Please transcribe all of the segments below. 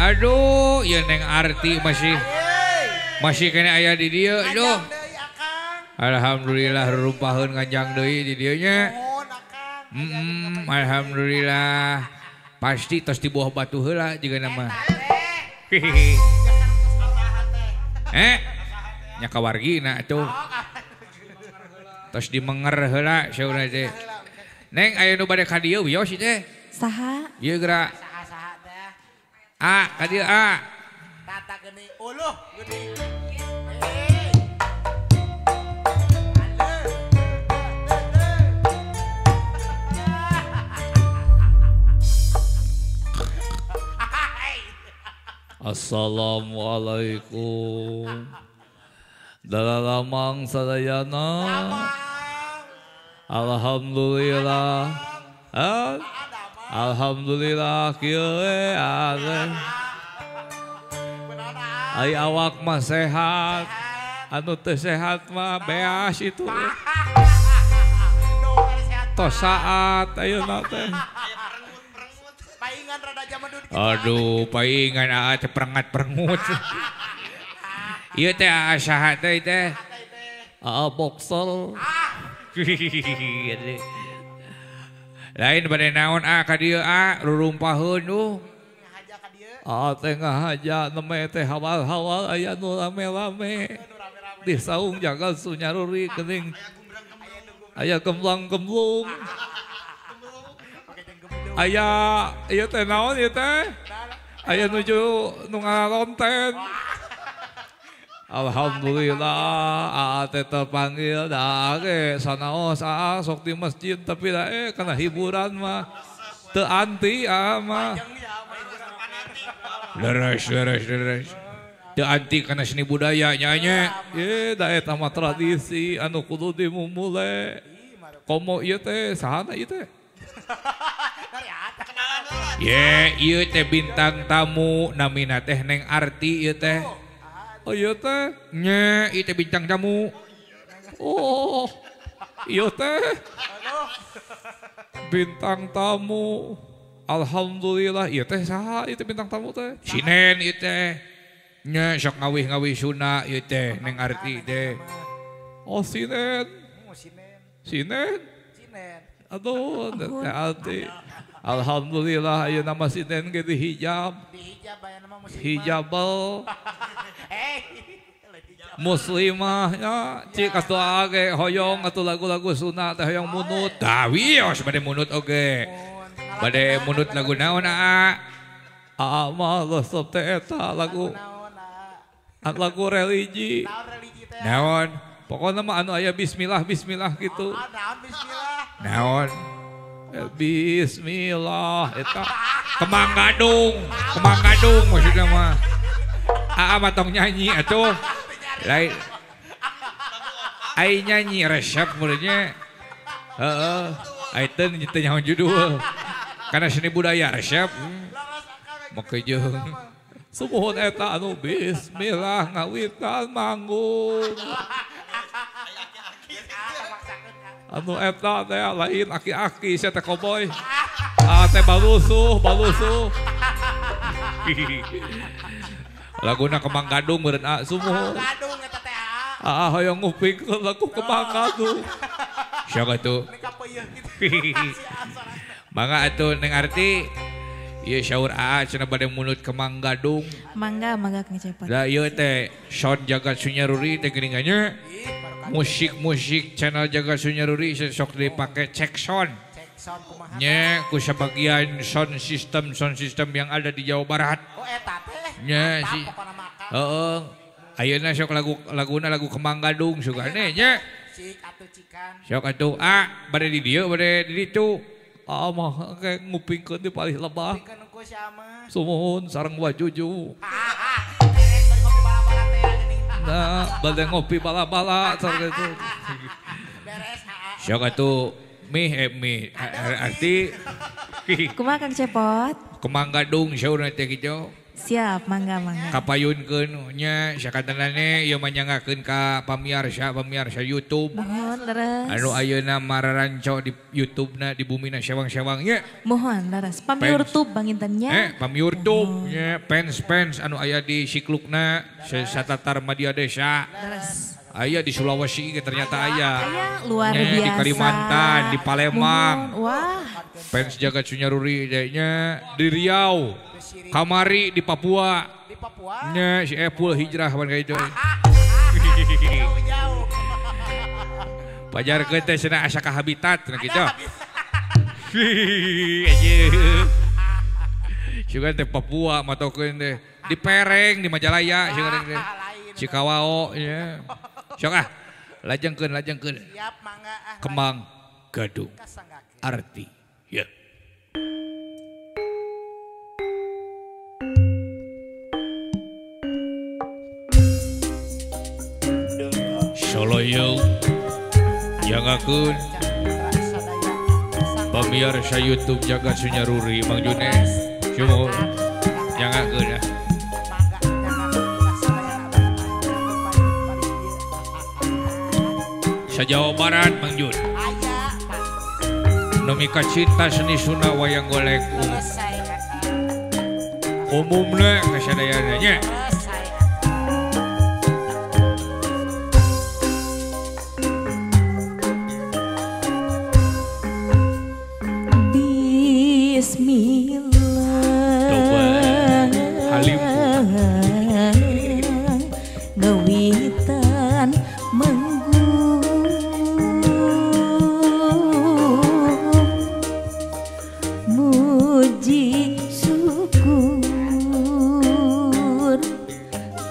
Aduh, ya Neng Arti masih kena ayah di dia, aduh. Alhamdulillah rumpaheun kanjang deui di dieu nya. Alhamdulillah. Pasti tos di bawah batu heula jiga nama. Nya kawargina tuh. Tos dimenger heula saurna teh. Neng aya nu bade ka dieu wios teh. Saha? Ieu geura. Ka dieu A. Tata geni uluh geni. Assalamualaikum. Dalalamang sadayana. Alhamdulillah. Alhamdulillah kieu ade. Ai awak mah sehat. Anu teu sehat mah beas itu. Tos saat ayeuna teh. Paingan rada zaman dulu. Aduh, paingan teh perengat-perengut. Ieu teh saha teh teh? Boxel. Lain bade naon ka dieu rurumpaheun nu. Ngahaja ka dieu. Teh ngahaja neme teh hawal-hawal aya nu rame-rame. Di saung jagal sunyaruri geuning. Aya gemblang-gemblung. Aya ieu teh naon ieu teh? Aya nuju nu ngaronten. Alhamdulillah teh terpanggil da ge sanaos sok di masjid tapi da kana hiburan mah teu anti mah. Leres. Teu anti kana seni budaya nya. Da eta mah tradisi anu kudu dimumule. Komo ieu teh sahana ieu teh? Ieu teh bintang tamu namina teh Neng Arti ieu teh. Oh iya teh, nya itu bintang tamu. Oh, iya teh, bintang tamu. Alhamdulillah, iya teh saha itu bintang tamu teh. Sinen itu teh, nya sok ngawih suna itu teh, Neng Arti teh. Oh sinen, sinen. Aduh, Neng Arti. Alhamdulillah, ayo nama sinen ge dihijab. Dihijab aya nama hijabal. Muslimahnya cik atuh age hoyong atuh lagu-lagu sunat teh hoyong munut. Wios bade munut oge. Bade munut lagu naon mah resep teh eta lagu. Lagu religi. Naon? Pokona mah anu aya bismillah gitu. Naon bismillah? Naon? Bismillah eta Kemang Gadung maksudna mah. Mah tong nyanyi atuh. Lain. Ai nyanyi resep muridnya. Ai teu nyaho judul. Karena seni budaya resep. Make jeung sumuhun eta anu bismillah ngawitan manggung. Anu eta teh lain aki-aki sia teh koboy. Teh balusuh. Laguna Kemang Gadung meureun sumuhun. Gadung eta teh hoyong ngupingkeun lagu Kemang Gadung. Siapa itu? Mangga atuh Neng Arti. Ieu syaur cenah bade munut Kemang Gadung. Mangga Kang Cepot. Da ieu teh sound Jagat Sunyaruri teh geuningannya. Musik channel Jagat Sunyaruri sok dipake cek sound. Nya ku sebagian sound system yang ada di Jawa Barat. Oh eta teh. Nya si. Heeh. Ayeuna sok laguna lagu Kemang Gadung sugane nya. Cik atuh cikan. Sok atuh bade di dieu bade di ditu. Mah kayak ngupingkeun di palih lebah. Pikeun ku siapa? Sumuhun sareng wajuju. Bade ngopi bala-bala sareng itu. Beres Sok atuh mih Arti. Kumaha Kang Cepot? Kemang Gadung saurna teh kitu. Siap, mangga. Kapayunkeun nya sakatanane ieu manyangakeun ka pamirsa YouTube. Mohon leres. Anu ayeuna mararanco di YouTube-na di bumina sewang-sewang nya. Mohon leres. Pamiurtub Bang Intennya. Pamiurtub nya fans anu aya di Siklukna satatar Madya Desa. Leres. Aya di Sulawesi ternyata aya. Luar Nya, biasa. di Kalimantan, di Palembang. Mohon. Wah. Fans Jagat Sunyaruri nya di Riau. Kamari di Papua. Di Papua. Nya si Epul hijrah pan ka itu. Jauh-jauh. Pajar teh cenah asa ka habitat na kitu. Sugan teh Papua matokeun teh di Pereng di Majalaya sugan teh. Cikawao nya. Sok lajengkeun. Siap mangga. Kemang Gadung Kasanggakeun. Arti. Ya. Soloyo jangakeun pamirsa YouTube Jagat Sunyaruri Mang Junes Syumur jangakeun ya. Sa-Jawa Barat Mang Jun nu mika cinta seni sunda wayang golek umumna kasadayana nya. Bismillah. Halim. Ngawitan muji syukur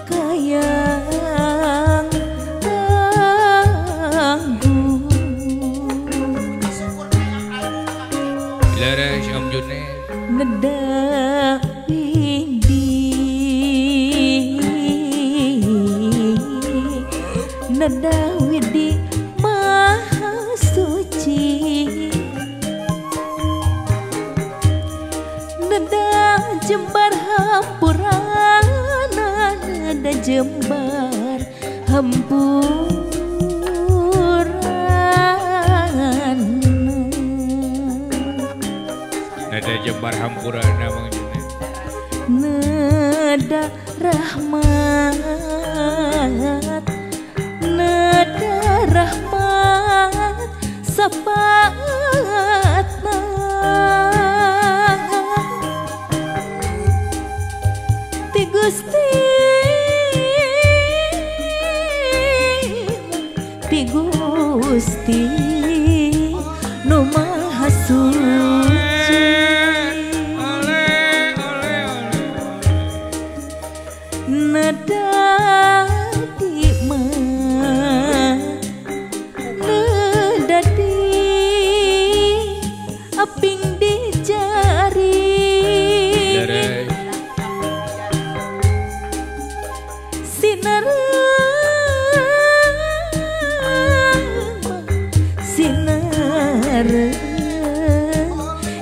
kayang tanggung Lara si Om Junes neda widi maha suci neda jembar hampurana neda jembar hampuran nada jembar hampurana Mang Junes. neda rahmat sapaatna ti Gusti nu maha suci neda di neda di aping di jari sinar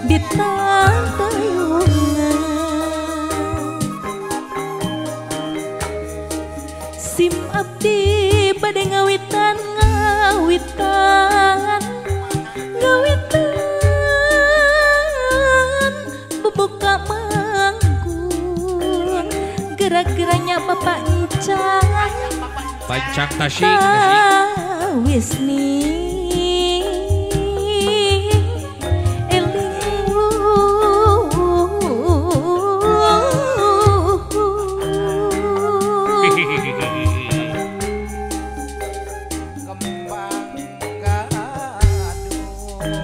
di tantayungan sim abdi bade ngawitan bebuka manggung gerak-geraknya Bapak Encang Pancak Tasik Wisni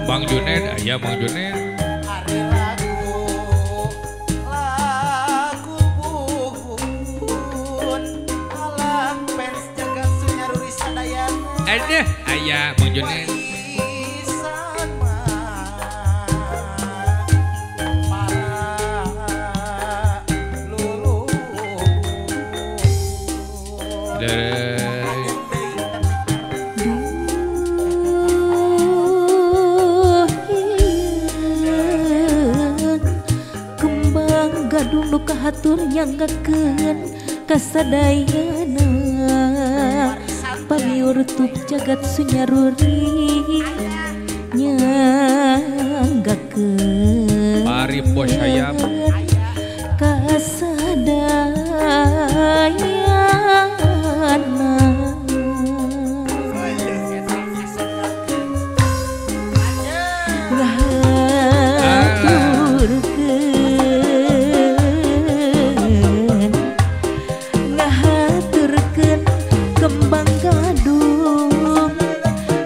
Bang Junet, aya Bang Junet. Hari lagu buhun alah fans Jagat Sunyaruri sadayana. Ada aya Bang Junet. Warisan mah para luluhur. Gadung duka hatur nyanggakeun kasadayana pamiurtup jagat sunyaruri nyanggakeun Mari bos hayam kasadayana kembang gadung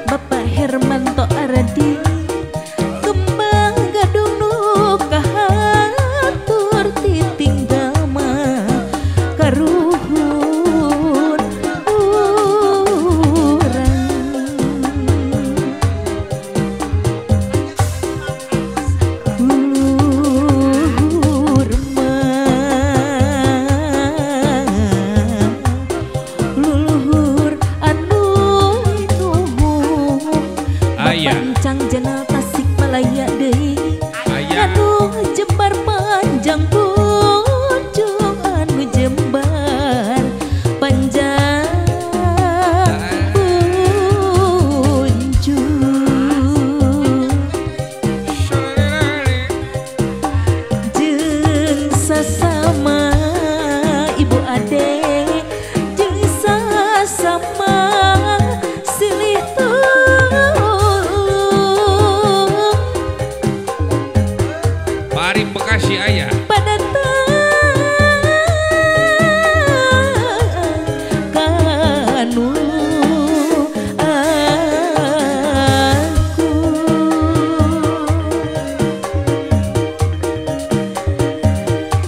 Bapak Hermanto Aradi kembang gadung nu kahatur titing dama karuhun pancang jenal Tasik Malaya deui anu jembar panjang pucung anu jembar panjang pucung jeung sasama ibu ade jeung sasama silih Bekasi ayah pada kanu aku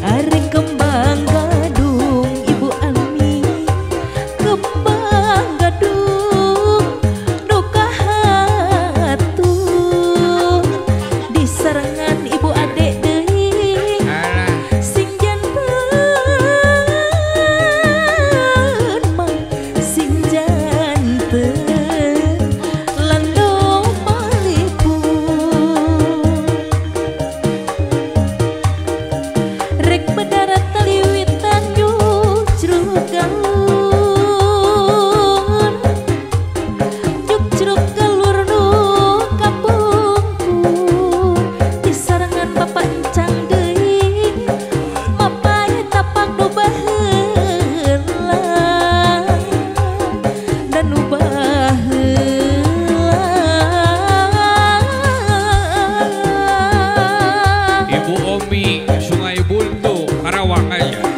areng kembang gadung Ibu Ami kembang gadung duka hatur di serangan ibu adek Sungai Buntu Karawang aja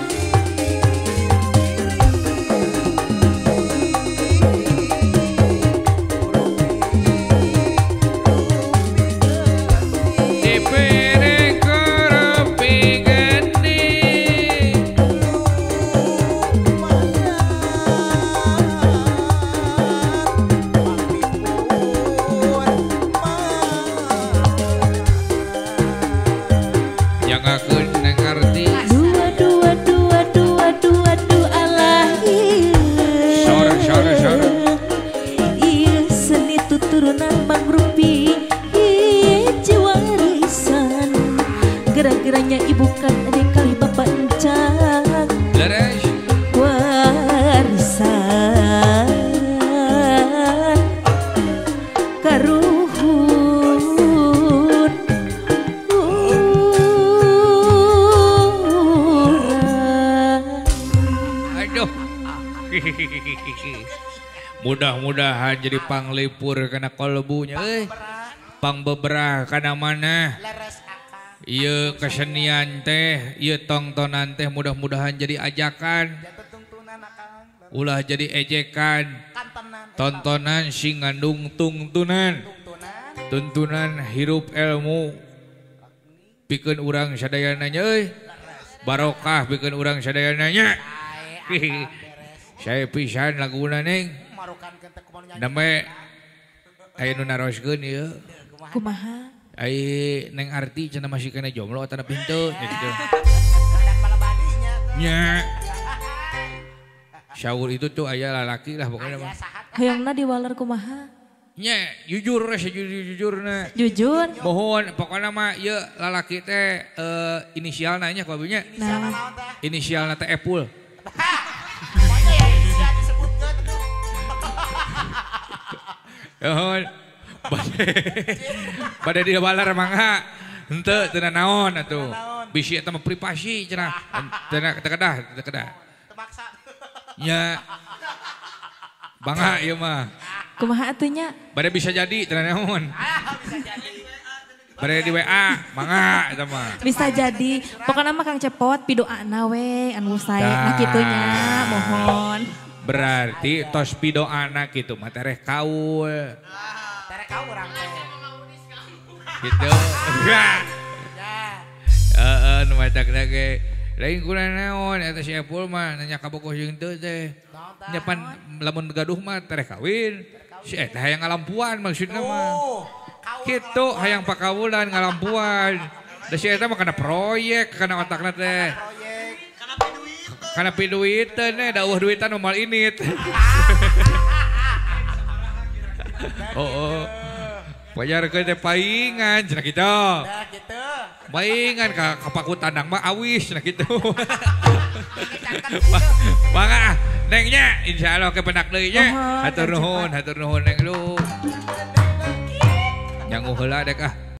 turunan Bang Rupi jiwa warisan gerak-geraknya ibu kan adik kali bapak encang warisan karuhun aduh mudah-mudahan jadi panglipur kena kolbunya pang beberah kana mana iya kesenian teh iya tontonan teh mudah-mudahan jadi ajakan ulah jadi ejekan tontonan sing ngandung tuntunan hirup ilmu pikeun urang sadayana nya barokah pikeun urang sadayana nya saya pisan laguna neng namanya aya nu naroskeun ieu kumaha ai neng Arti cenah masih kena jomblo atau pintu gitu nya Syaur itu tuh aya lalaki lah pokoknya mah hayangna diwaler kumaha Nya jujur sejujurna. Jujur. Mohon pokoknya mah ieu lalaki teh inisialna nya kumaha Nah, inisialna teh Epul. Pokoknya ya inisial disebutkan tuh. Mohon bade di balar mangga henteu teu naon atuh. Bisi eta mah privasi cenah. Teu kedah. Terpaksa. Nya bangga ieu mah. kumaha atunya? Bade bisa jadi teu naon. Bisa jadi. Bade di WA mangga eta mah. Bisa jadi. Pokoknya mah Kang Cepot pidoana we anu saya Tah. nah kitunya mohon. Berarti tos pido anak gitu mah tereh kaul. Tere kau orang teh. Gitu. Ya. Heeh nu macakna ge. Lain kurang naon eta si Epul mah nanya ka bogoh jeung teu teh. Nya pan lamun gaduh mah tereh kawin. Si eta hayang ngalampuan maksudna mah. Oh, kau. Kitu hayang pakawulan ngalampuan. Da si eta mah kana proyek kana otakna teh. Proyek. Kana piduiteun da eueuh duitan moal init. Oh. Pajar ke teh paingan cenah kitu. Dah gitu. Paingan ka paku tandang mah awis cenah kitu. Cangkat gitu. Mangga nengnya insyaallah ke pendak deui nya. Mohon, Hatur nuhun neng lu. Nyangu heula dek ah.